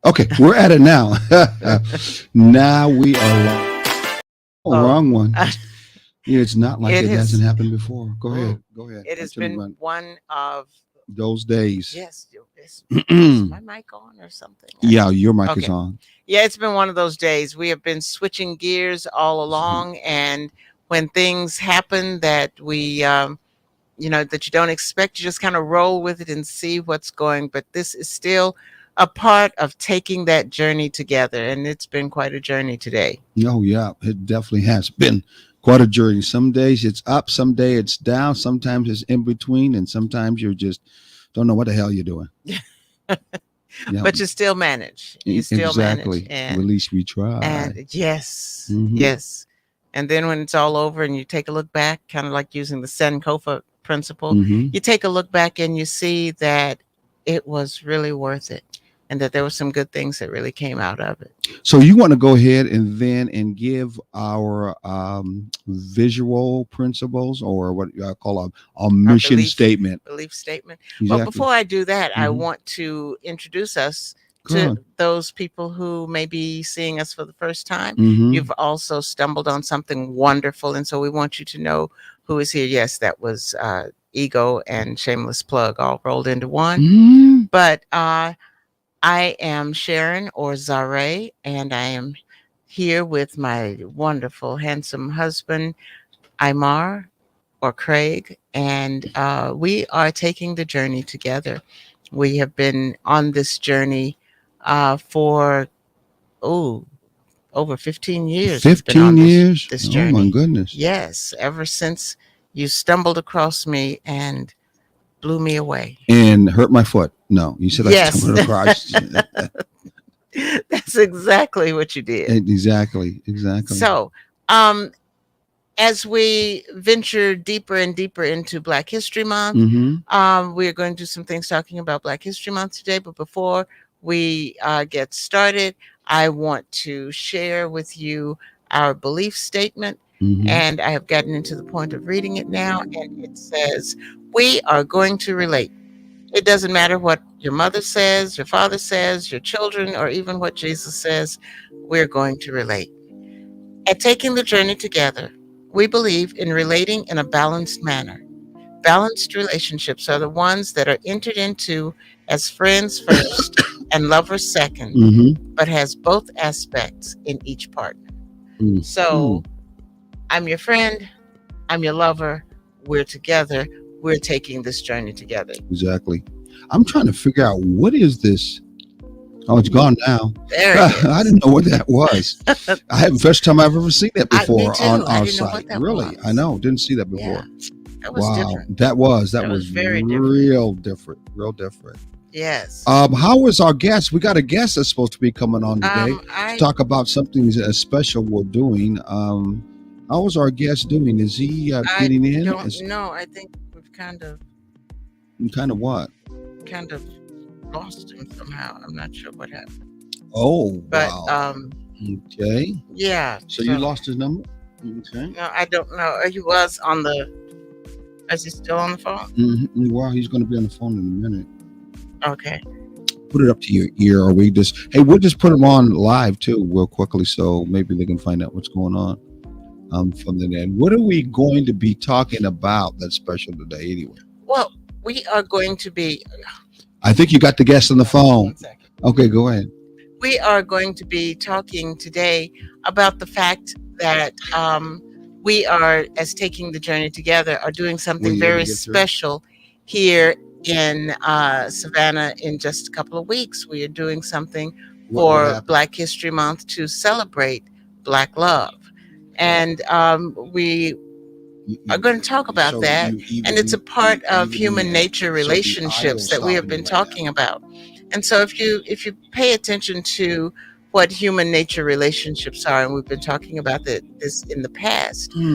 Okay, we're at it now. Now we are oh, Oh, wrong one. Yeah, it's not like it it hasn't has. happened before. Go ahead. Mm, Go ahead. it has Let you been run one of those days. yes. Is my mic on or something? I Yeah, don't. your mic is Okay. on. Yeah, it's been one of those days. We have been switching gears all along, and when things happen that that you don't expect, you just kind of roll with it and see what's going. But this is still a part of taking that journey together, and it's been quite a journey today. Oh yeah, it definitely has been quite a journey. Some days it's up, some day it's down, sometimes it's in between, and sometimes you're just don't know what the hell you're doing. Yeah, But you still manage. You still manage, exactly. Well, at and least we try. yes, Hmm. yes. And then when it's all over and you take a look back, kind of like using the Sankofa principle, Hmm. you take a look back and you see that it was really worth it, and that there were some good things that really came out of it. So you want to go ahead and then and give our visual principles or what I call a Our mission statement. belief statement. Well, Exactly. before I do that, I Hmm. want to introduce us Go to on. those people who may be seeing us for the first time. Hmm. You've also stumbled on something wonderful, and so we want you to know who is here. Yes, that was ego and shameless plug all rolled into one. Hmm. But I am Sharon or Zare, and I am here with my wonderful, handsome husband, Imar or Craig, and we are taking the journey together. We have been on this journey for oh over 15 years. We've been 15 on years. this Oh my journey. goodness. Yes, ever since you stumbled across me and blew me away. And hurt my foot. No, you said I Yes, stumbled across. that's exactly what you did. Exactly. Exactly. So, as we venture deeper and deeper into Black History Month, Hmm. we're going to do some things talking about Black History Month today. But before we get started, I want to share with you our belief statement. Hmm. And I have gotten into the point of reading it now. And it says, we are going to relate. It doesn't matter what your mother says, your father says, your children, or even what Jesus says, we're going to relate. At taking the journey together, we believe in relating in a balanced manner. Balanced relationships are the ones that are entered into as friends first and lovers second, Hmm. but has both aspects in each partner. Hmm. So I'm your friend, I'm your lover, we're together, we're taking this journey together. Exactly. I'm trying to figure out what is this. Oh, it's gone now. There it I is. didn't know what that was. I had first time I've ever seen that Me before on too. I our didn't know what site. that Really, I was. know. Didn't see that Yeah, before. that was Wow, different. that That was was very different. real different, real different. Yes. How was our guest? We got a guest that's supposed to be coming on today to I talk about something special we're doing. How was our guest doing? Is he I getting in? don't Is know. I think we've kind of what? kind of lost him somehow. I'm not sure what happened. Oh But wow. Okay. yeah. So you So lost his number. Okay. no, I don't know. He was on the. Is he still on the phone? Well, he's going to be on the phone in a minute. Okay. Put it up to your ear, or we just hey, we'll just put him on live too, real quickly, so maybe they can find out what's going on from the end. What are we going to be talking about that's special today, anyway? Well, we are going to be. I think you got the guest on the phone. One second. Okay, go ahead. We are going to be talking today about the fact that we are, as taking the journey together, are doing Were something you able to very get through? special here in Savannah in just a couple of weeks. We are doing something What for happened? Black History Month to celebrate Black love. And we are going to talk about So that. you And it's a even part of even human nature so the audio relationships is that we have stopping been you right now. talking about. And so if you pay attention to what human nature relationships are, and we've been talking about this in the past, Only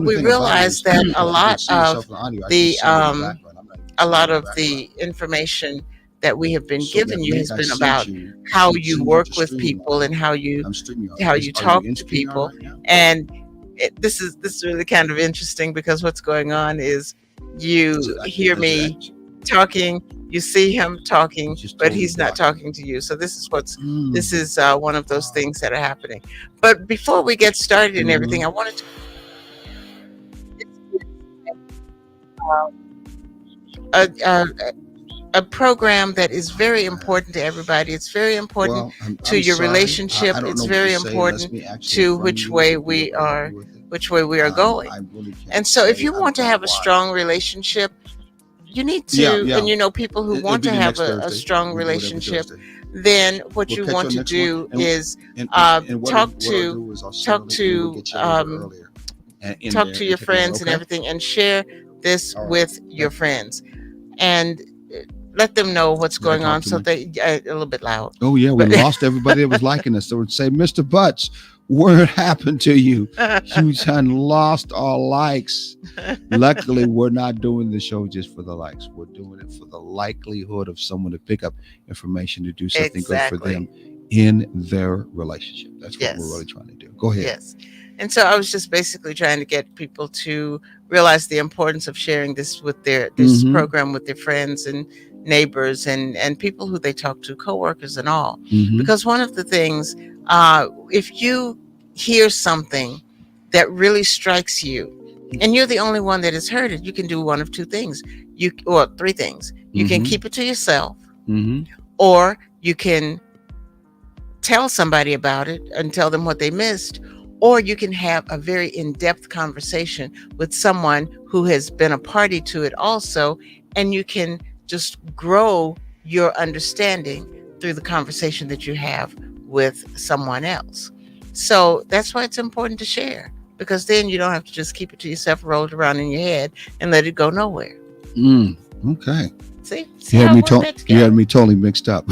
we thing about it realize is that a if you can lot see yourself of in the audio, I can the see you in the background. I'm not even a seeing lot you in the of background. the information that we have been So that giving you link has I been sent about you, how you send you to work with StreamYard. people and I'm StreamYard. how you Are you talk in to StreamYard people. right now? And this is really kind of interesting because what's going on is Is you it hear is it me actually? talking, you see him talking, He's just but totally he's not blocking. talking to you. So this Mm. is one of those things that are happening. But before we get started and everything, Mhm. I wanted to this is a, a, a program that is very important to everybody. It's very important Well, I'm to I'm your sorry. relationship. I don't know It's what to very say unless important me actually to from you to be able to help you with it. which way we are going. I really can't And so if say. you I've want to got to have a strong watch. relationship, you need Yeah, to, yeah. and you know, people who It'll want be to the have next a Thursday. strong We do it every relationship, Thursday. then what We'll you catch you want on to next one. do is And talk what I'll to do is I'll send a talk link. Maybe we'll to get you a little bit earlier and in talk there to and your take a look. friends and Okay. everything, and share this All right. with your friends, and let them know what's Did I going talk on. too So much? they a little bit loud, Oh yeah, we but lost everybody that was liking us. So would say, Mr. Butts, what happened to you? You done lost our likes. Luckily, we're not doing the show just for the likes. We're doing it for the likelihood of someone to pick up information to do something good for them exactly. in their relationship. That's what we're really Yes. trying to do. Go ahead. Yes. And so I was just basically trying to get people to realize the importance of sharing this with this Mm-hmm. program with their friends and neighbors and people who they talk to, coworkers and all. Mm-hmm. Because one of the things, if you hear something that really strikes you, and you're the only one that has heard it, you can do one of two things. Or three things. You can Mm-hmm. keep it to yourself, Mm-hmm. or you can tell somebody about it and tell them what they missed, or you can have a very in-depth conversation with someone who has been a party to it also, and you can just grow your understanding through the conversation that you have with someone else. So that's why it's important to share, because then you don't have to just keep it to yourself, roll it around in your head, and let it go nowhere. Okay. See how I work that You had together. me totally mixed up.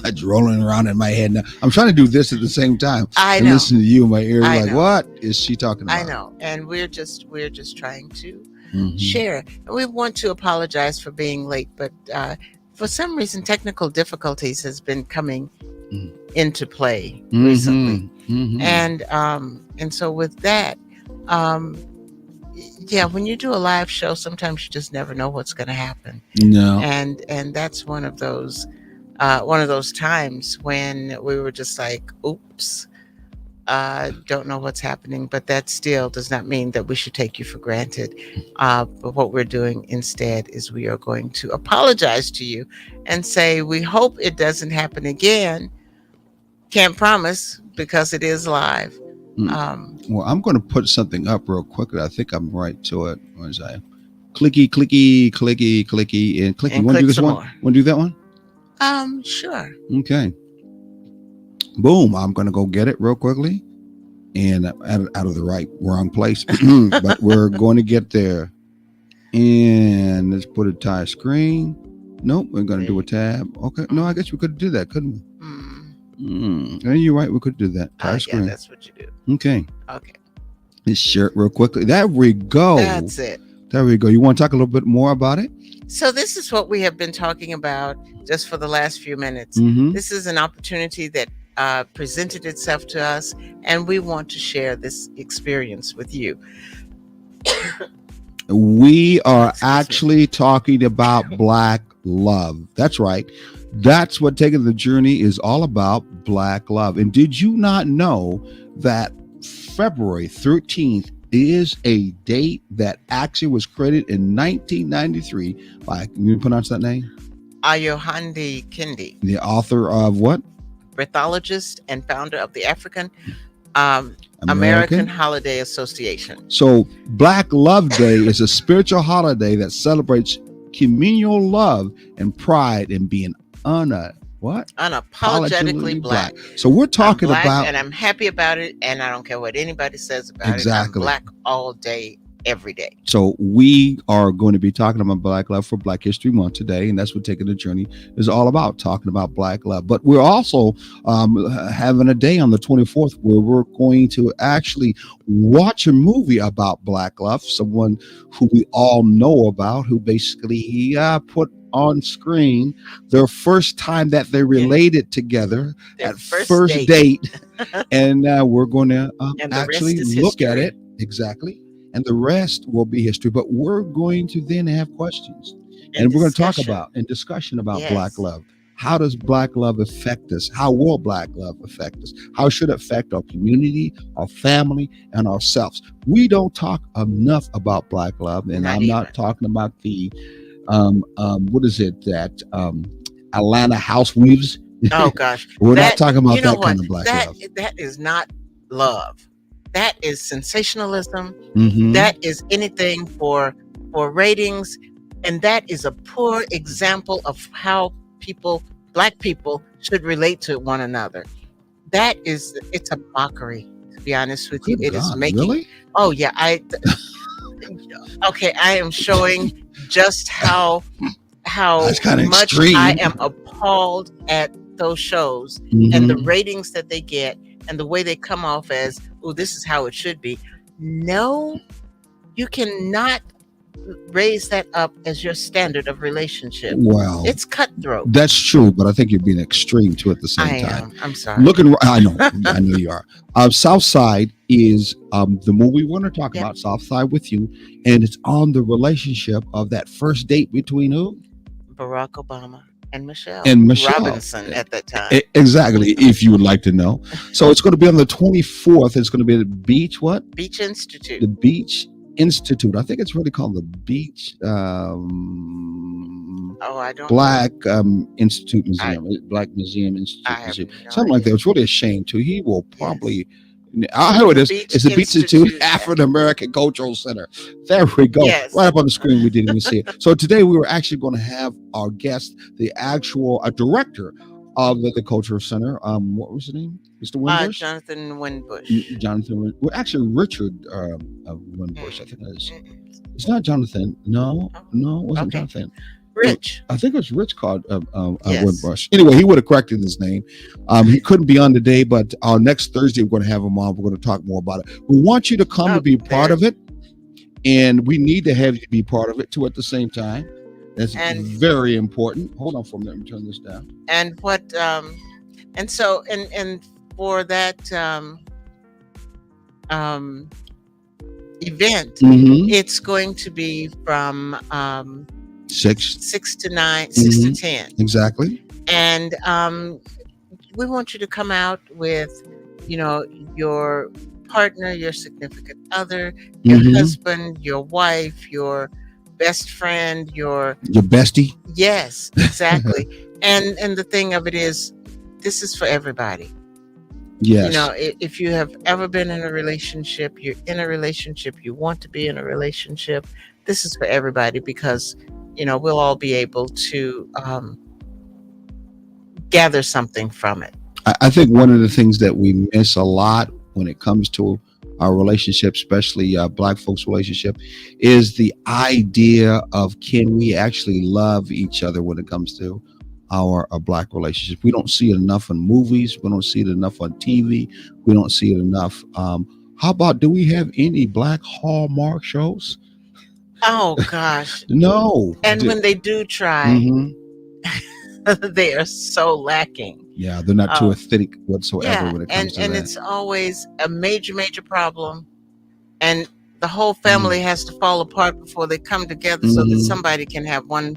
It's rolling around in my head now. I'm trying to do this at the same time I and know. listen to you in my ears. I Like, know. what is she talking I about? know. And we're just trying to Mm-hmm. share. And we want to apologize for being late, but for some reason technical difficulties has been coming into play recently. Mm-hmm. And so with that, um yeah, when you do a live show, sometimes you just never know what's going to happen. No. And that's one of those times when we were just like, oops, don't know what's happening, but that still does not mean that we should take you for granted. But what we're doing instead is we are going to apologize to you and say we hope it doesn't happen again. Can't promise because it is live. Well, I'm going to put something up real quickly. I think I'm right to it. What is that? Clicky, clicky, clicky, clicky, and clicky. And Want to do click this some one? more. Want to do that one? Sure. Okay. Boom. I'm going to go get it real quickly and out of the wrong place. But we're going to get there. And let's put a tie screen. Nope. We're going to do a tab. Okay. No, I guess we could do that, couldn't we? Yeah, you're right. We could do that. Tie Yeah, screen. that's what you do. Okay. Okay. Let's share it real quickly. There we go. That's it. There we go. You want to talk a little bit more about it? So this is what we have been talking about just for the last few minutes. Mm-hmm. This is an opportunity that presented itself to us, and we want to share this experience with you. We are actually talking about Black love. That's right. That's what Taking the Journey is all about, Black love. And did you not know that February 13th is a date that actually was created in 1993 by, can you pronounce that name? Ayohandi Kindi, the author of what? Birthologist and founder of the African American Holiday Association. So Black Love Day is a spiritual holiday that celebrates communal love and pride in being unapologetically black. So we're talking about, and I'm happy about it, and I don't care what anybody says about it. I'm black all day, every day. So we are going to be talking about Black love for Black History Month today, and that's what Taking the Journey is all about, talking about Black love. But we're also having a day on the 24th where we're going to actually watch a movie about Black love, someone who we all know about, who basically put on screen their first time that they related together at first date. And we're going to actually look at it. Exactly. And the rest will be history. But we're going to then have questions. And And we're going to talk discussion. about in discussion about black Yes. love. How does black love affect us? How will black love affect us? How should it affect our community, our family, and ourselves? We don't talk enough about black love, and Not I'm even. not talking about the what is it that Atlanta house weaves. Oh gosh. We're not That, talking you about know that what? kind of black That love. that is not love. That is sensationalism. Hmm. That is anything for ratings, and that is a poor example of how people, black people, should relate to one another. That is, it's a mockery, to be honest with you. Good It is God, making, really? oh yeah, okay, I am showing just how That's kind of much I extreme. am appalled at those shows and the Hmm. ratings that they get and the way they come off as, oh, this is how it should be. No, you cannot raise that up as your standard of relationship. Well, It's cutthroat. that's true, but I think you're being extreme too at the same I time. am. I'm sorry. Looking, I know you are. South Side is the movie we're going to talk Yep. about. South Side with you, and it's on the relationship of that first date between who Barack Obama and Michelle and Michelle. Robinson at that time. Exactly, if you would like to know. So it's going to be on the 24th. It's going to be at the Beach. What? Beach Institute. The Beach Institute. I think it's really called the Beach Oh, I don't know. Black Institute Museum, Black Museum Institute I have Museum, no something like that. idea. It's really a shame too. He will Yes. probably. I know it is. Beach It's the Beach Institute Institute. African American Cultural Center. There we go. Yes. Right up on the screen. We didn't even see it. So today we were actually going to have our guest, the actual director of the Cultural Center. What was his name? Mr. Winbush. Jonathan Winbush. Jonathan. Well, actually Richard Winbush. I think it is. It's not Jonathan. No, it wasn't Okay. Jonathan. Rich. I think it was Rich called Yes. Winbush. Anyway, he would have corrected his name. He couldn't be on today, but next Thursday we're going to have him on. We're going to talk more about it. We want you to come Oh, to be part very- of it, and we need to have you be part of it too at the same time. That's And- very important. Hold on for a minute. Let me turn this down. And what and so and for that event, Mhm. it's going to be from 6 6 to 9, 6 to Mhm. 10. exactly. And we want you to come out with, your partner, your significant other, your Mhm. husband, your wife, your best friend, Your bestie. yes, exactly. and the thing of it is, this is for everybody. Yes. If you have ever been in a relationship, you're in a relationship, you want to be in a relationship, this is for everybody, because we'll all be able to gather something from it. I think one of the things that we miss a lot when it comes to our relationship, especially Black folks' relationship, is the idea of, can we actually love each other when it comes to our Black relationship? We don't see it enough in movies. We don't see it enough on TV. We don't see it enough. How about, do we have any Black Hallmark shows? Oh gosh. No. And when they do try, Mhm. they are so lacking. Yeah, they're not too Oh. authentic whatsoever Yeah, when it comes to and that. it's always a major problem, and the whole family has to fall apart before they come together, so that Mhm. somebody can have 1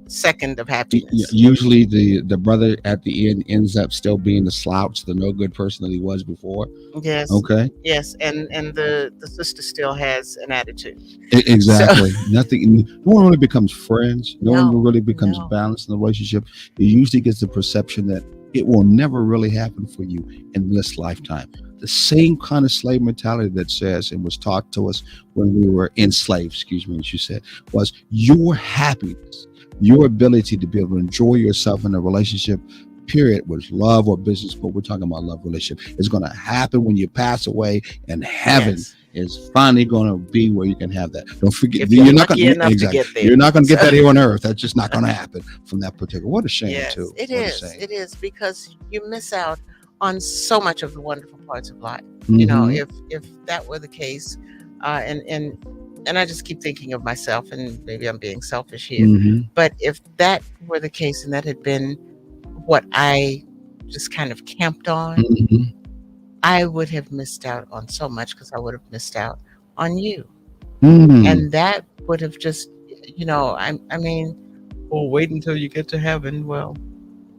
second of happiness. Usually the brother at the end ends up still being the slouch, the no good person that he was before. Yes. Okay. Yes, and the sister still has an attitude. Exactly. Nothing. No one really becomes friends. No No, one really becomes no. balanced in the relationship. It usually gets the perception that it will never really happen for you in this lifetime. The same kind of slave mentality that says, and was taught to us when we were enslaved, excuse me, as you said, was your happiness, your ability to be able to enjoy yourself in a relationship, period, was love or business, but we're talking about love relationship. It's going to happen when you pass away, and heaven Yes. is finally going to be where you can have that. Don't forget, If you're not lucky gonna, enough to get there. You're not going to get So- that here on earth. That's just not going to happen from that particular. What a shame, Yes, too. it What a is. shame. It is, because you miss out on so much of the wonderful parts of life. You know, Mhm. if that were the case, and I just keep thinking of myself, and maybe I'm being selfish here, Mhm. but if that were the case, and that had been what I just kind of camped on, Mhm. I would have missed out on so much, because I would have missed out on you. Mhm. And that would have just, I mean, well, wait until you get to heaven. Well,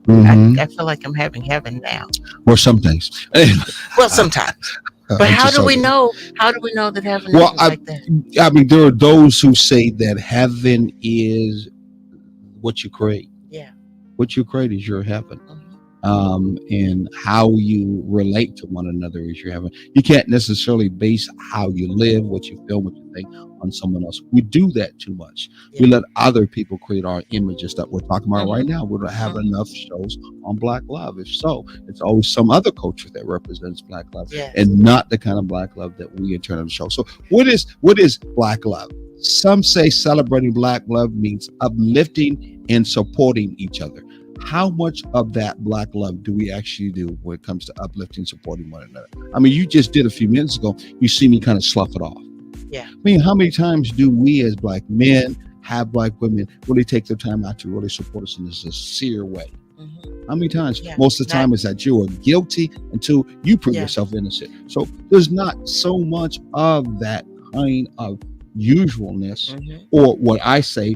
Hmm. I feel like I'm having heaven now. Or some things. Well, sometimes. But I'm how just do we joking. know? How do we know that heaven Well, isn't like that? I mean, there are those who say that heaven is what you create. Yeah. What you create is your heaven. Mhm. And how you relate to one another is your heaven. You can't necessarily base how you live, what you feel, what you think on someone else. We do that too much. We Yeah. let other people create our images that we're talking about right Mhm. now. We don't have Mhm. enough shows on Black love. If so, it's always some other culture that represents Black love, Yes. and not the kind of Black love that we in turn show. So, what is Black love? Some say celebrating Black love means uplifting and supporting each other. How much of that Black love do we actually do when it comes to uplifting, supporting one another? I mean, you just did a few minutes ago. You see me kind of slough it off. Yeah. I mean, how many times do we as Black men have Black women really take their time out to really support us in a sincere way? Mhm. How many times? Yeah. Most of the time, is that you are guilty until you prove Yeah. yourself innocent. So there's not so much of that kind of usualness, Mhm. or what I say,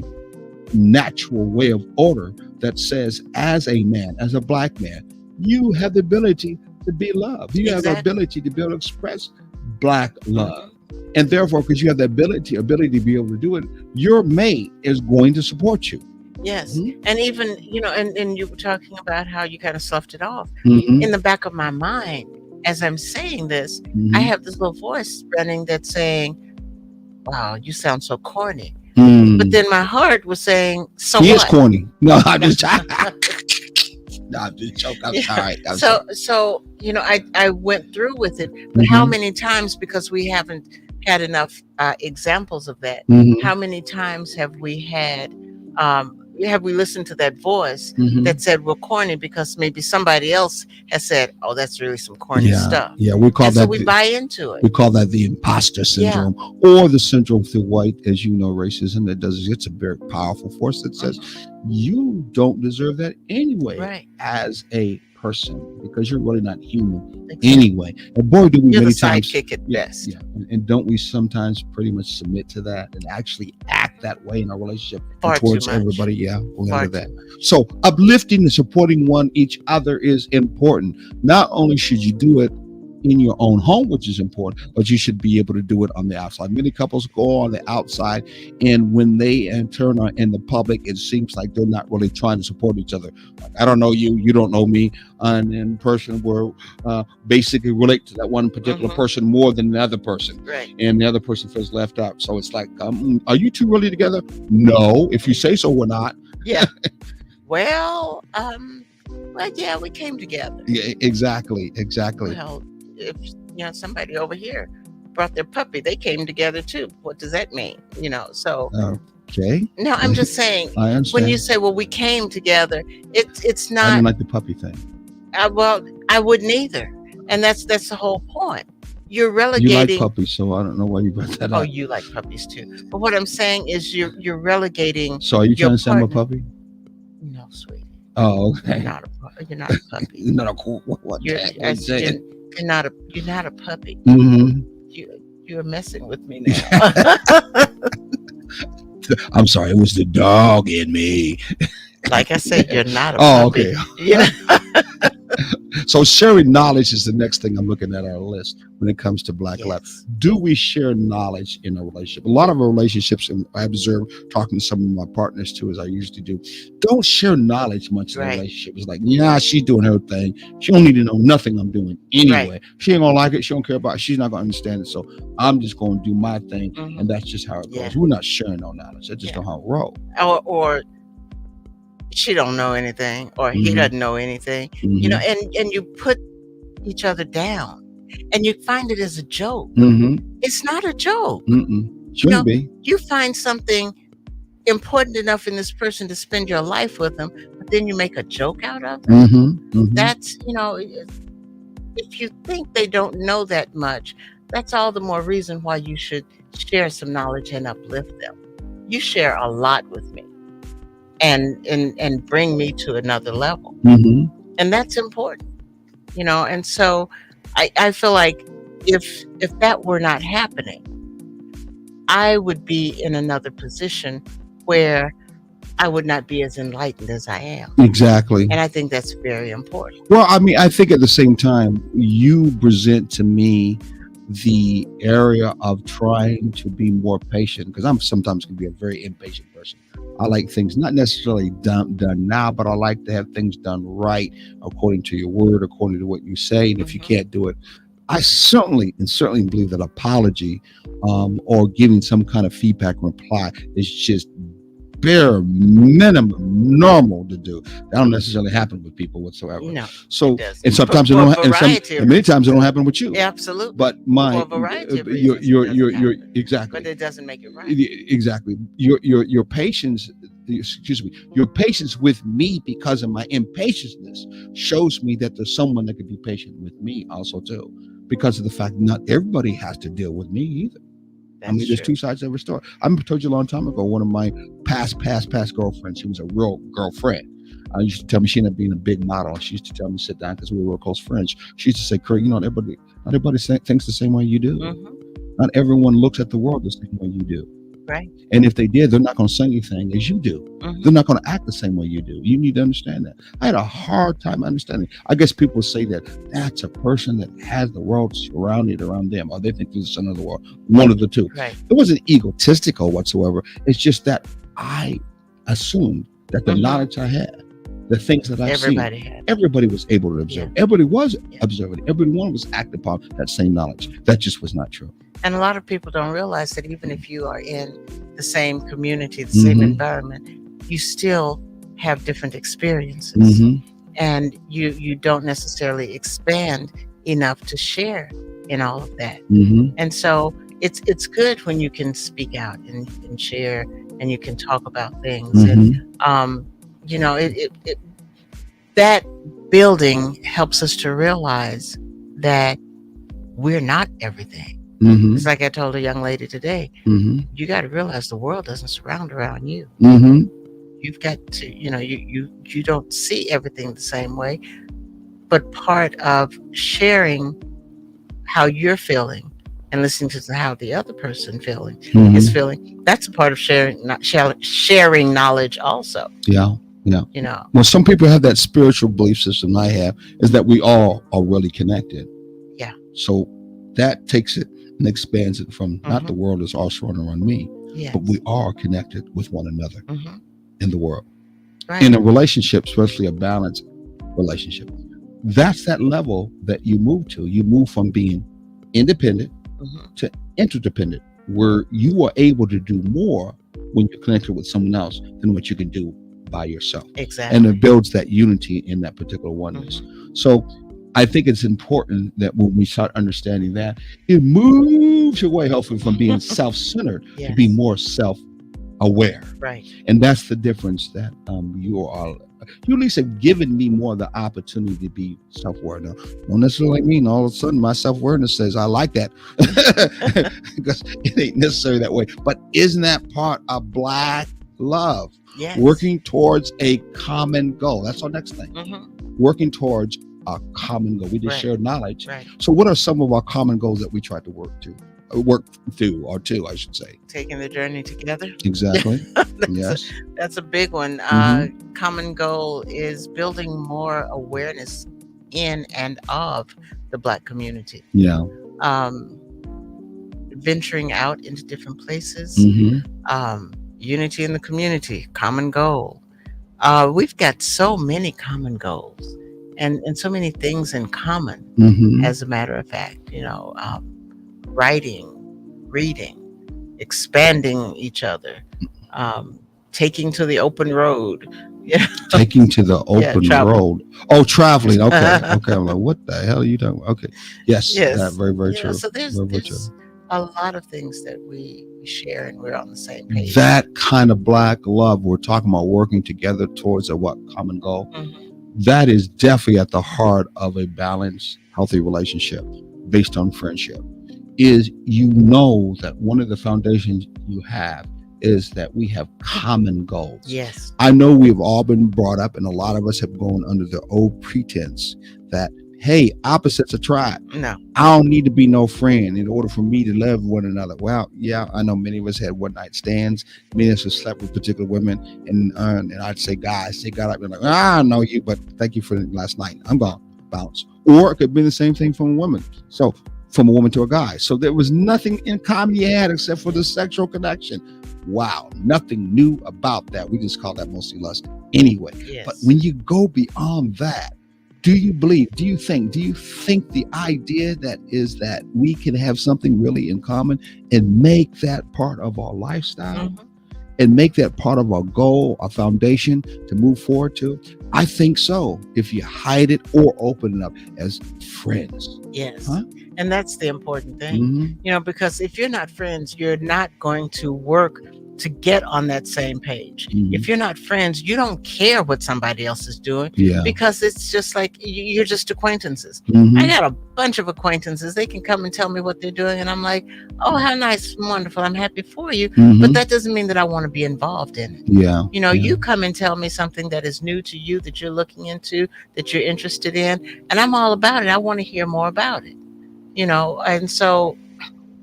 natural way of order that says, as a man, as a Black man, you have the ability to be loved. You have the Exactly. ability to be able to express Black love. Mhm. And therefore, because you have the ability to be able to do it, your mate is going to support you. Yes. Mhm. And even, and you were talking about how you kind of sloughed it off. Mhm. In the back of my mind, as I'm saying this, I Mhm. have this little voice running that's saying, wow, you sound so corny. Mm. But then my heart was saying, so He is what? corny. No, I'm just no, I'm just joking. I'm Yeah. sorry. I'm So, sorry. so I went through with it, but how Mhm. many times, because we haven't had enough examples of that, Mhm. how many times have we listened to that voice Mhm. that said we're corny because maybe somebody else has said, oh, that's really some corny Yeah, stuff. yeah. We call And so that we buy into it. we call that the imposter Yeah. syndrome, or the syndrome through white, as you know, racism. That does, it's a very powerful force that says you don't deserve that anyway, Right. as a person, because you're really not human Exactly. anyway. And boy, do we You're the many times, sidekick at yeah, best. yeah. And don't we sometimes pretty much submit to that and actually act that way in our relationship Far and too towards much. everybody? Yeah, we're Far into that. too much. So uplifting and supporting each other is important. Not only should you do it in your own home, which is important, but you should be able to do it on the outside. Many couples go on the outside, and when they turn on in the public, it seems like they're not really trying to support each other. Like, I don't know you, you don't know me, and in person we're basically relate to that one particular person more than the other person, Right. and the other person feels left out. So it's like, are you two really together? No. If you say so, we're not. Yeah. Well, yeah, we came together. Yeah, exactly. Well, if somebody over here brought their puppy, they came together too. What does that mean? So Okay. no, I'm just saying, I understand. when you say, well, we came together, it's I not. didn't like the puppy thing. Well, I wouldn't either, and that's the whole point. You're You relegating. like puppies, so I don't know why you brought that Oh, up. you like puppies too. But what I'm saying is, you're relegating. So are you your trying to say I'm a partner. puppy? No, sweetie, Oh, okay. you're not a puppy. Not a cool. What You're, the heck I was said, that? you're not a puppy. Mhm. You're messing with me now. I'm sorry, it was the dog in me. Like I said, you're not a Oh, puppy. okay. So sharing knowledge is the next thing I'm looking at our list when it comes to Black love. Yes. Do we share knowledge in a relationship? A lot of our relationships, and I observe talking to some of my partners too, as I usually do, don't share knowledge much in a Right. relationship. It's like, yeah, she's doing her thing. She don't need to know nothing I'm doing anyway. Right. She ain't gonna like it. She don't care about it. She's not gonna understand it. So I'm just gonna do my thing, Mhm. and that's just how it goes. Yeah. We're not sharing no knowledge. That's just Yeah. not how it rolls. Or she don't know anything, or he Mhm. doesn't know anything. And you put each other down, and you find it as a joke. Mm-hmm. It's not a joke. Shouldn't be. You find something important enough in this person to spend your life with them, but then you make a joke out of it. Mm-hmm. That's, if you think they don't know that much, that's all the more reason why you should share some knowledge and uplift them. You share a lot with me, and bring me to another level, Mm-hmm. and that's important. And so I feel like if that were not happening, I would be in another position where I would not be as enlightened as I am. Exactly. And I think that's very important. Well, I mean, I think at the same time, you present to me the area of trying to be more patient, because I'm sometimes can be a very impatient person. I like things not necessarily done now, but I like to have things done right according to your word, according to what you say. And if you Mhm. can't do it, I certainly believe that apology, or giving some kind of feedback reply is just bare minimum normal to do. That don't necessarily happen with people whatsoever. No, it So, doesn't. and sometimes it For a don't, variety of and many times it don't reasons. happen with you. Absolutely. But For a variety of reasons, it doesn't happen. exactly, But it doesn't make it right. exactly. Your patience, excuse me, your patience with me because of my impatientness shows me that there's someone that can be patient with me also too, because of the fact not everybody has to deal with me either. I mean, That's there's true. two sides to every story. I told you a long time ago, one of my past girlfriends, she was a real girlfriend. Used to tell me she ended up being a big model. She used to tell me to sit down because we were real close friends. She used to say, Kurt, not everybody thinks the same way you do. Hmm. Not everyone looks at the world the same way you do. Right. And if they did, they're not going to say anything as you do. Hmm. They're not going to act the same way you do. You need to understand that. I had a hard time understanding. I guess people say that that's a person that has the world surrounded around them, or they think there's another world. One of the two. Right. It wasn't egotistical whatsoever. It's just that I assumed that the Mhm. knowledge I had, the things that I've seen, Everybody had. everybody was able to observe. Yeah. Everybody was Yeah. observing. Everyone was acting upon that same knowledge. That just was not true. And a lot of people don't realize that even if you are in the same community, the same Mhm. environment, you still have different experiences. Mhm. And you don't necessarily expand enough to share in all of that. Mhm. And so it's good when you can speak out and share, and you can talk about things. And Mhm. it that building helps us to realize that we're not everything. Mhm. It's like I told a young lady today, Mhm. you got to realize the world doesn't surround around you. Mhm. You've got to, you don't see everything the same way, but part of sharing how you're feeling and listening to how the other person is Mhm. feeling, that's a part of sharing knowledge also, Yeah. Yeah. you know. Well, some people have that spiritual belief system I have, is that we all are really connected. Yeah. So that takes it and expands it from not the Mhm. world is all surrounding around me, Yes. but we are connected with one another Mhm. in the world. Right. In a relationship, especially a balanced relationship, that's that level that you move to. You move from being independent Mhm. to interdependent, where you are able to do more when you're connected with someone else than what you can do by yourself. Exactly. And it builds that unity in that particular oneness. Mhm. So I think it's important that when we start understanding that, it moves away, hopefully, from being self-centered to be Yes. more self-aware. Right. And that's the difference that you at least have given me more of the opportunity to be self-aware. Now, don't necessarily mean all of a sudden my self-awareness says I like that, because it ain't necessarily that way. But isn't that part of Black love? Yes. Working towards a common goal. That's our next thing. Mhm. Working towards a common goal. We just Right. shared knowledge. Right. So what are some of our common goals that we try to work through, or to, I should say? Taking the journey together. Exactly. That's Yes. that's a big one. Mhm. Common goal is building more awareness in and of the Black community. Yeah. Venturing out into different places. Mhm. Unity in the community, common goal. We've got so many common goals and so many things in common, Mhm. as a matter of fact. Writing, reading, expanding each other, taking to the open road. Yeah. Taking to the open travel. road. Oh, traveling. Okay. Okay. I'm like, what the hell are you talking about? Okay. Yes. Yes. That very, very Yeah, true. so there's Very, very true. a lot of things that we share, and we're on the same page. That kind of Black love, we're talking about working together towards a common goal. Mhm. That is definitely at the heart of a balanced, healthy relationship based on friendship. Is that one of the foundations you have is that we have common goals. Yes. I know we've all been brought up, and a lot of us have gone under the old pretense that hey, opposites attract. No. I don't need to be no friend in order for me to love one another. Well, yeah, I know many of us had one night stands. Many of us have slept with particular women, and I'd say, guys, they got up and like, I know you, but thank you for last night. I'm gonna bounce. Or it could be the same thing from a woman. So from a woman to a guy. So there was nothing in common you had except for the sexual connection. Wow, nothing new about that. We just call that mostly lust anyway. Yes. But when you go beyond that, do you believe, do you think the idea that is that we can have something really in common and make that part of our lifestyle and make that part of our goal, our foundation to move forward to? I think so. If you hide it or open it up as friends. Yes. Huh? And that's the important thing, Mhm. you know, because if you're not friends, you're not going to work to get on that same page. Mhm. If you're not friends, you don't care what somebody else is doing Yeah. because it's just like you're just acquaintances. Mhm. I got a bunch of acquaintances. They can come and tell me what they're doing, and I'm like, oh, how nice, wonderful. I'm happy for you. Mhm. But that doesn't mean that I want to be involved in it. Yeah. You know, Yeah. you come and tell me something that is new to you, that you're looking into, that you're interested in, and I'm all about it. I want to hear more about it. You know, and so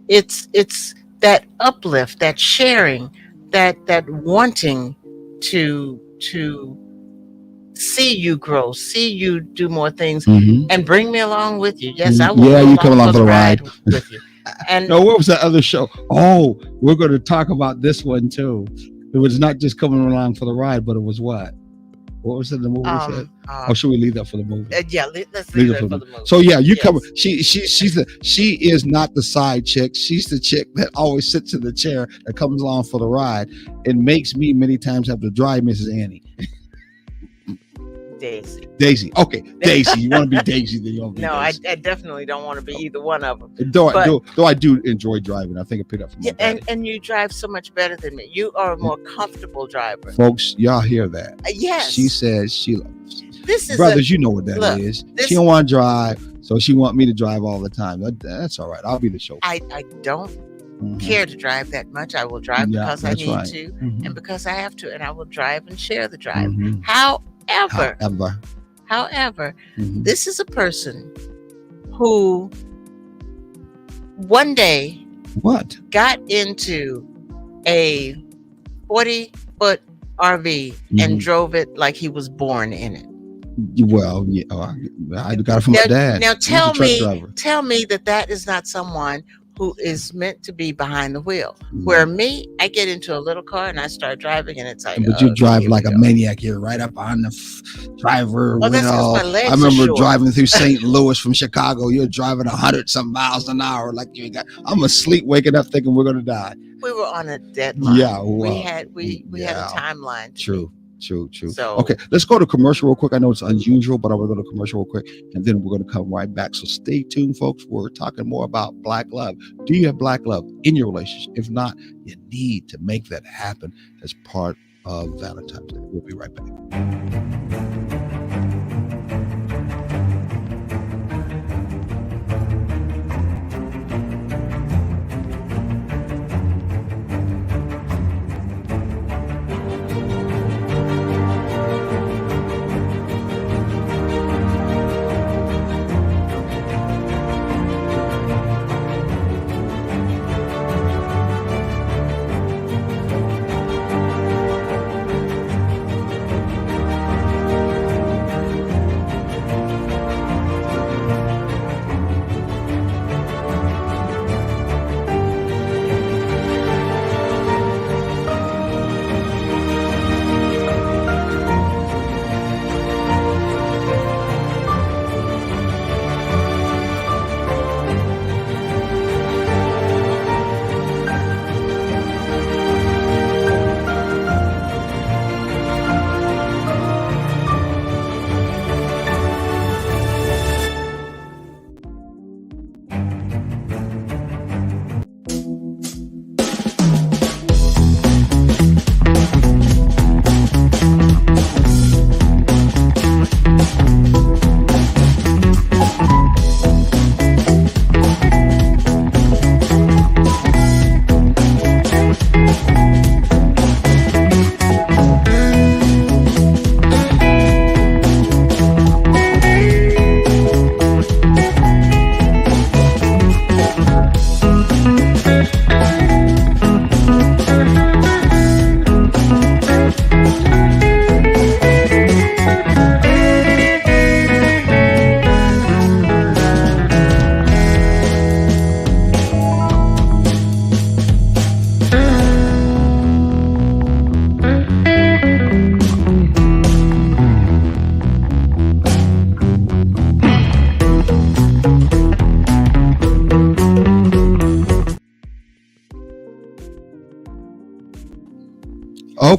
it's that uplift, that sharing, that wanting to see you grow, see you do more things, Mhm. and bring me along with you. Yes, I will. Yeah, go you come along for the ride. with you. And No, what was that other show? Oh, we're going to talk about this one too. It was not just coming along for the ride, but it was what? What was it? The movie said? Or should we leave that for the movie? yeah, let's leave that for the movie. So yeah, you Yes. come. She is not the side chick. She's the chick that always sits in the chair that comes along for the ride and makes me many times have to drive Mrs. Annie. Daisy. Daisy. Okay, Daisy. You want to be Daisy? Then you want to be No, I Daisy. definitely don't want to be either one of them. Though but- I do enjoy driving. I think I picked up from my Yeah, daddy. and you drive so much better than me. You are a more comfortable driver. Folks, y'all hear that? Yes. She says she This is brothers, you know what that look, is. this- She don't want to drive, so she want me to drive all the time. That's all right. I'll be the chauffeur. I don't Mhm. care to drive that much. I will drive Yeah, because I that's need right. to Mhm. and because I have to, and I will drive and share the drive. Mhm. However, However. Mhm. this is a person who one day What? got into a 40-foot RV and Mhm. drove it like he was born in it. Well, yeah, I got it from my dad. Now He's a truck driver. tell me that is not someone who is meant to be behind the wheel. Mhm. Where me, I get into a little car and I start driving, and it's like, But you okay, drive here like we a go. maniac. You're right up on the driver Oh, that's 'cause wheel. my legs I are remember short. driving through St. Louis from Chicago. You're driving 100-some miles an hour. Like you got. I'm asleep, waking up, thinking we're gonna die. We were on a deadline. Yeah, we well, had we had a yeah. timeline. to True. meet. True. So- Okay, let's go to commercial real quick. I know it's unusual, but I'm going to go to commercial real quick, and then we're going to come right back. So stay tuned, folks. We're talking more about black love. Do you have black love in your relationship? If not, you need to make that happen as part of Valentine's Day. We'll be right back.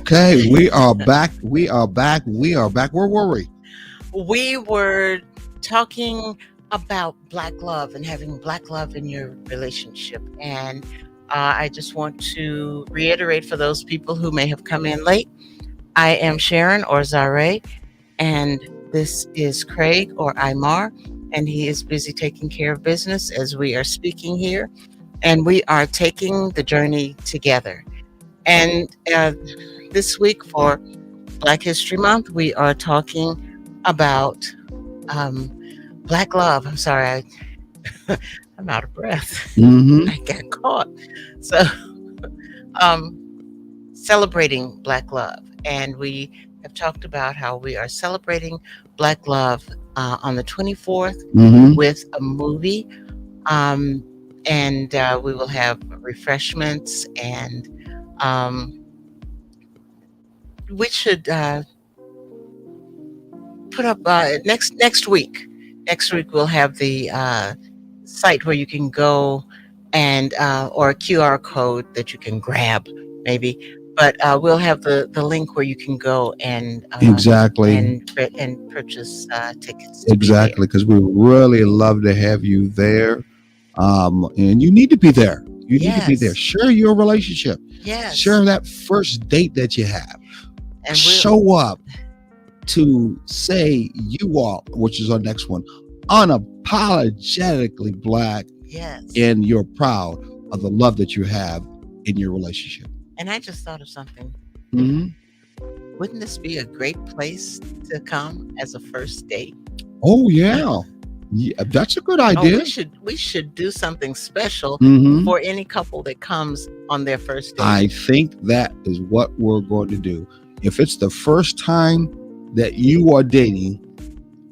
Okay, we are back. We are back. We are back. Where were we? We were talking about Black love and having Black love in your relationship. And I just want to reiterate for those people who may have come in late, I am Sharon or Zare, and this is Craig or Imar, and he is busy taking care of business as we are speaking here. And we are taking the journey together. And this week for Black History Month, we are talking about um, Black love. I'm sorry, I'm out of breath. Mm-hmm. I got caught. So, um, celebrating Black love. And we have talked about how we are celebrating Black love on the 24th Mm-hmm. with a movie. And we will have refreshments, and we should put up next week. Next week we'll have the site where you can go and or a QR code that you can grab, maybe. But we'll have the link where you can go and Exactly. and purchase tickets to be Exactly. Because we really love to have you there. And you need to be there. You need to be there. Yes. Share your relationship. there. Yes. Share that first date that you have. And we'll, Show up to say you are, which is our next one, unapologetically Black, yes. and you're proud of the love that you have in your relationship. And I just thought of something. Mm-hmm. Wouldn't this be a great place to come as a first date? Oh yeah. Yeah, that's a good idea. We should do something special Mhm. for any couple that comes on their first date. I think that is what we're going to do. If it's the first time that you are dating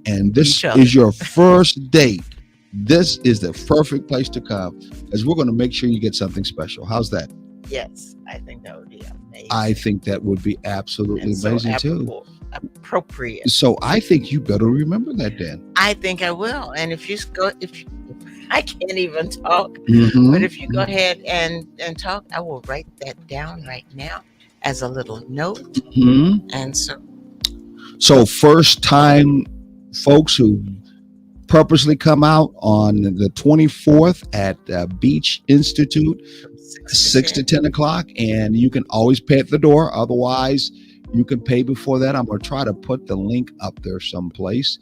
and this Each other. is your first date, this is the perfect place to come, because we're going to make sure you get something special. How's that? Yes, I think that would be amazing. I think that would be absolutely and so amazing too. appropriate. So I think you better remember that then. I think I will. And if I can't even talk, Mhm. but if you go ahead and talk, I will write that down right now as a little note. Mhm. And So first time folks who purposely come out on the 24th at Beach Institute, from 6 to 10 o'clock, and you can always pay at the door. Otherwise, you can pay before that. I'm going to try to put the link up there someplace.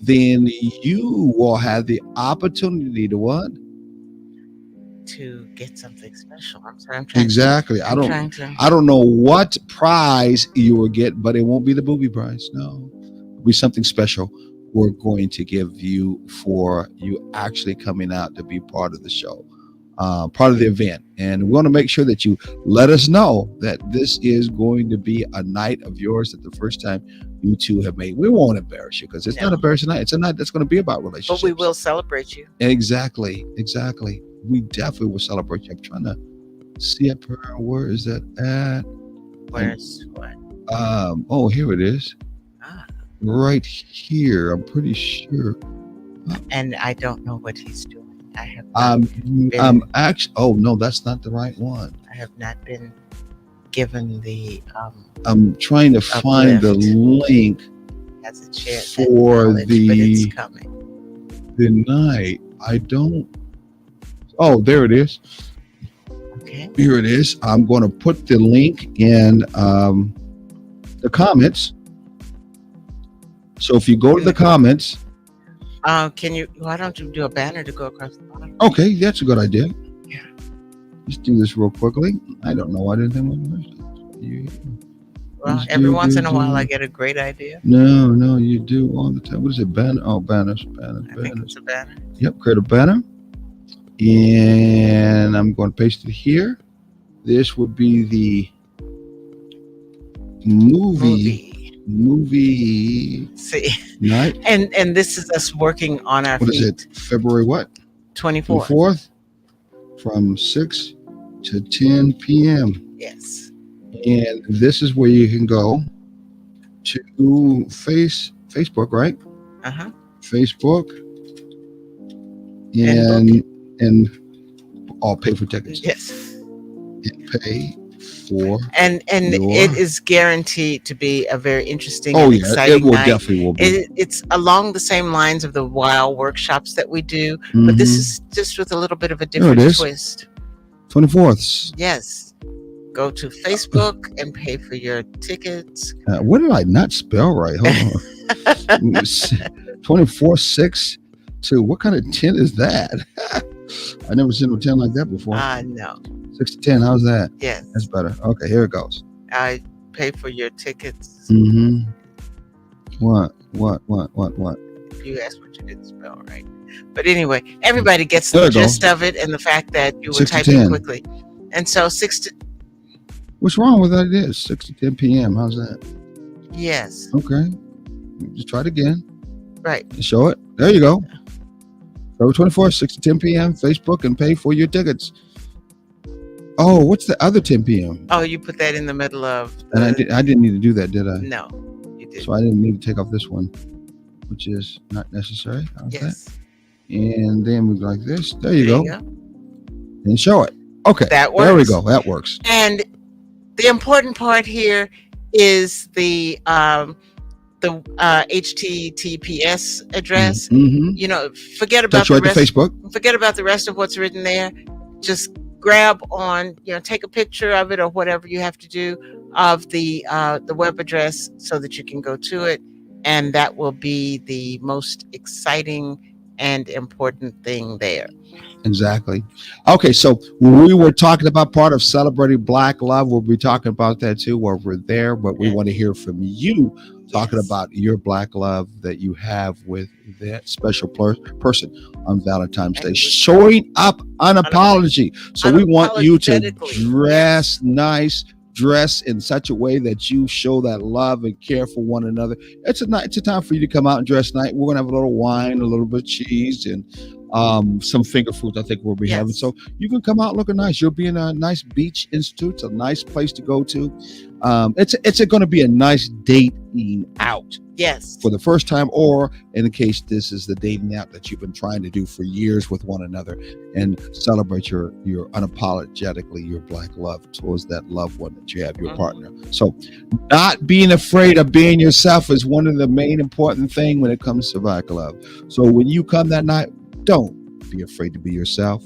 Then you will have the opportunity to what? to get something special. I'm sorry. I'm trying. Exactly. I'm trying to. I don't know what prize you will get, but it won't be the booby prize. No, it'll be something special we're going to give you for you actually coming out to be part of the show, part of the event. And we want to make sure that you let us know that this is going to be a night of yours, that the first time you two have made. We won't embarrass you, because it's not No. embarrassing night. It's a night that's going to be about relationships. But we will celebrate you. Exactly. We definitely will celebrate you. I'm trying to see up here. Where is that at? Where's what? Oh, here it is. Ah, Right here. I'm pretty sure. and I don't know what he's doing. I have not, Actually, oh no, that's not the right one. I have not been given the I'm trying to find the Uplift. link as a chair for but it's coming. the night. I don't. Oh, there it is. Okay. Here it is. I'm going to put the link in the comments. So if you go to the comments, Can you? Why don't you do a banner to go across the bottom? okay, that's a good idea. Yeah. Let's do this real quickly. I don't know. I didn't think you. Well, Let's every do- once do- in a while, do. I get a great idea. No, you do all the time. What is it? Banner? Oh, banners. I think it's a banner. Yep, create a banner. And I'm going to paste it here. This would be the movie See, night. and this is us working on our What feet. is it? February what? 24. 4th from 6 to 10 p.m. Yes. And this is where you can go to Facebook, right? Uh-huh. Facebook. And I'll pay for tickets. Yes. And pay for and your. it is guaranteed to be a very interesting Oh and yeah, it exciting will night. definitely will be. It's along the same lines of the WOW workshops that we do, but this Mm-hmm. is just with a little bit of a There it different is. twist. 24th. Yes, go to Facebook and pay for your tickets. What did I not spell right? Hold on. 24/6 to what kind of 10 is that? I never seen a 10 like that before. No. 6 to 10. How's that? Yes, That's better. Okay, here it goes. I pay for your tickets. Mm-hmm. What? If you ask what you didn't spell right. But anyway, everybody gets There the you go. gist of it and the fact that you were 6 to typing 10. quickly. And so 6 to What's wrong with that? It is 6 to 10 p.m. How's that? yes, Okay. Just try it again. right. Show it. There you go. October 24th, 6 to 10 p.m. Facebook and pay for your tickets. Oh, what's the other 10 p.m.? Oh, you put that in the middle of And I the, didn't need to do that, did I? no, you did. So I didn't need to take off this one, which is not necessary. Okay. Yes. And then we go like this. There you There go. you go. And show it. Okay. That There we works. go. That works. And the important part here is the HTTPS address. Mm-hmm. You know, forget about Touch the right to rest. Facebook. Forget about the rest of what's written there. Just grab on, take a picture of it or whatever you have to do of the web address so that you can go to it, and that will be the most exciting and important thing there. Exactly. Okay, so we were talking about part of celebrating Black love. We'll be talking about that too while we're there, but we want to hear from you talking Yes. about your Black love that you have with that special person on Valentine's Day. And- Showing up unapology. So we want you to Unapologetically. dress nice, dress in such a way that you show that love and care for one another. It's a time for you to come out and dress nice. We're gonna have a little wine, a little bit of cheese, and some finger foods I think we'll be having. Yes. So you can come out looking nice. You'll be in a nice beach institute. It's a nice place to go to. It's going to be a nice dating out Yes. for the first time, or in the case this is the dating out that you've been trying to do for years with one another, and celebrate your unapologetically your Black love towards that loved one that you have, your Mhm. partner. So not being afraid of being yourself is one of the main important thing when it comes to Black love. So when you come that night, don't be afraid to be yourself.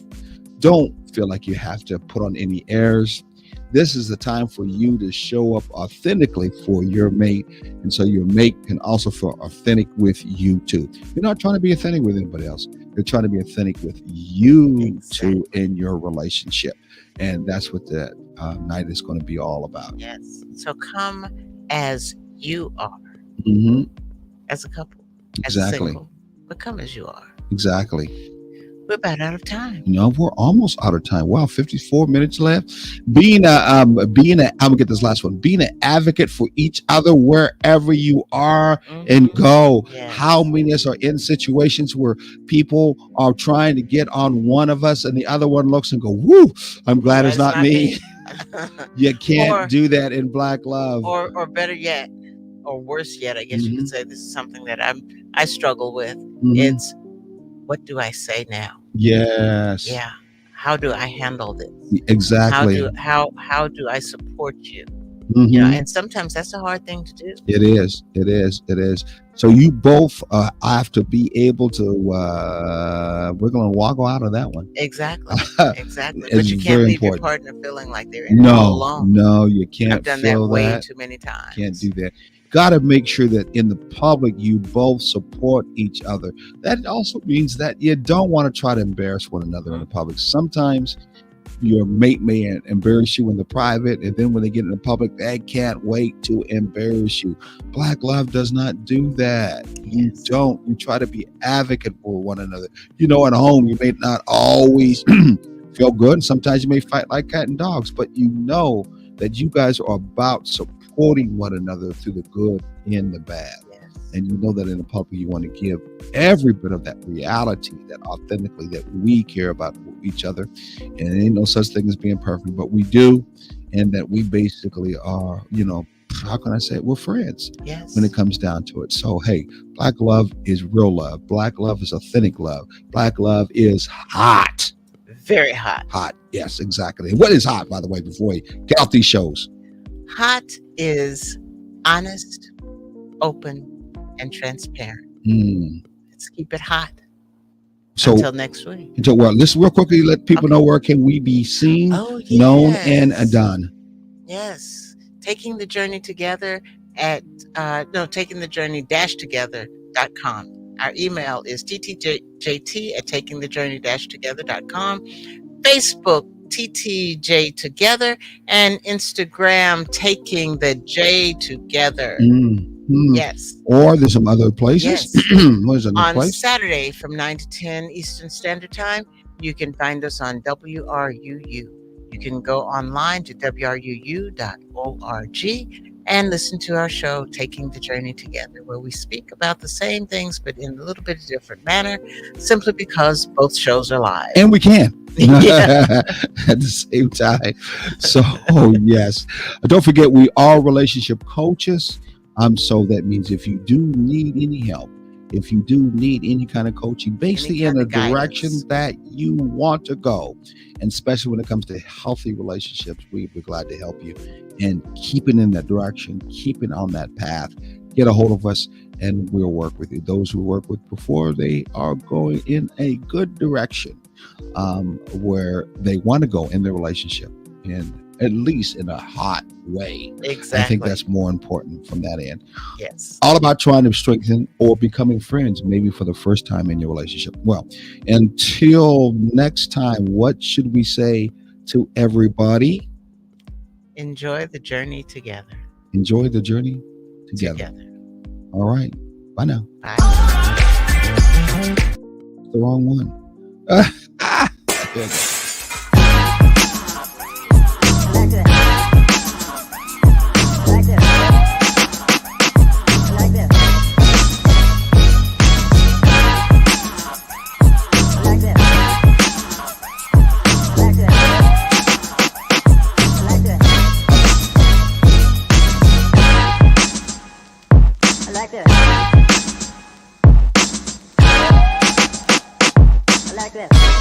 Don't feel like you have to put on any airs. This is the time for you to show up authentically for your mate, and so your mate can also feel authentic with you too. You're not trying to be authentic with anybody else. You're trying to be authentic with you two in your relationship, and that's what that night is going to be all about. Yes. So come as you are, Mm-hmm. as a couple, as Exactly. single, but come as you are. Exactly. We're about out of time. No, we're almost out of time. Wow, 54 minutes left. I'm gonna get this last one. Being an advocate for each other wherever you are and Mhm. go. Yes. How many of us are in situations where people are trying to get on one of us and the other one looks and go, woo, I'm glad it's not me. You can't Or- do that in Black love. or better yet, or worse yet, I guess you could say, this is something that I struggle with. Mhm. It's, what do I say now? Yes. Yeah. How do I handle this? Exactly. How do I support you? Mhm. And sometimes that's a hard thing to do. It is. So you both have to be able to. We're going to walk out of that one. Exactly. Exactly. It's But you can't very leave important. your partner feeling like they're in it all alone. No, you can't. I've done that feel way that. too many times. Can't do that. Got to make sure that in the public you both support each other. That also means that you don't want to try to embarrass one another in the public. Sometimes your mate may embarrass you in the private, and then when they get in the public, they can't wait to embarrass you. Black love does not do that. You Yes. don't. You try to be advocate for one another. At home, you may not always feel good, and sometimes you may fight like cat and dogs, but you know that you guys are about supporting one another through the good and the bad. Yes. And you know that in the public, you want to give every bit of that reality, that authentically, that we care about each other. And there ain't no such thing as being perfect, but we do. And that we basically are, how can I say it? We're friends Yes. when it comes down to it. So, hey, Black love is real love. Black love is authentic love. Black love is hot. Very hot. Hot. Yes, exactly. What is hot, by the way, before we get off these shows? Hot is honest, open, and transparent. Hmm. Let's keep it hot So, until next week. well, let's real quickly let people Okay. know where can we be seen, Oh, known, and yes. done. Yes. Taking the Journey Together at, Taking the Journey together.com. Our email is ttjt at takingthejourney-together.com. Facebook, TTJ Together, and Instagram, Taking the J Together. Yes. Or there's some other places. Yes. What is another On place? Saturday from 9 to 10 Eastern Standard Time, you can find us on WRUU. You can go online to wruu.org and listen to our show, Taking the Journey Together, where we speak about the same things, but in a little bit different manner, simply because both shows are live. And we can. Yeah. At the same time. So, yes. Don't forget, we are relationship coaches. So that means if you do need any help, if you do need any kind of coaching, basically in a direction that you want to go, and especially when it comes to healthy relationships, we'd be glad to help you and keeping in that direction, keeping on that path. Get a hold of us and we'll work with you. Those who work with before, they are going in a good direction where they want to go in their relationship, and at least in a hot way. Exactly. I think that's more important from that end. Yes. All about trying to strengthen or becoming friends, maybe for the first time in your relationship. Well, until next time, what should we say to everybody? Enjoy the journey together. Enjoy the journey together. All right. Bye now. Bye. The wrong one. Like this.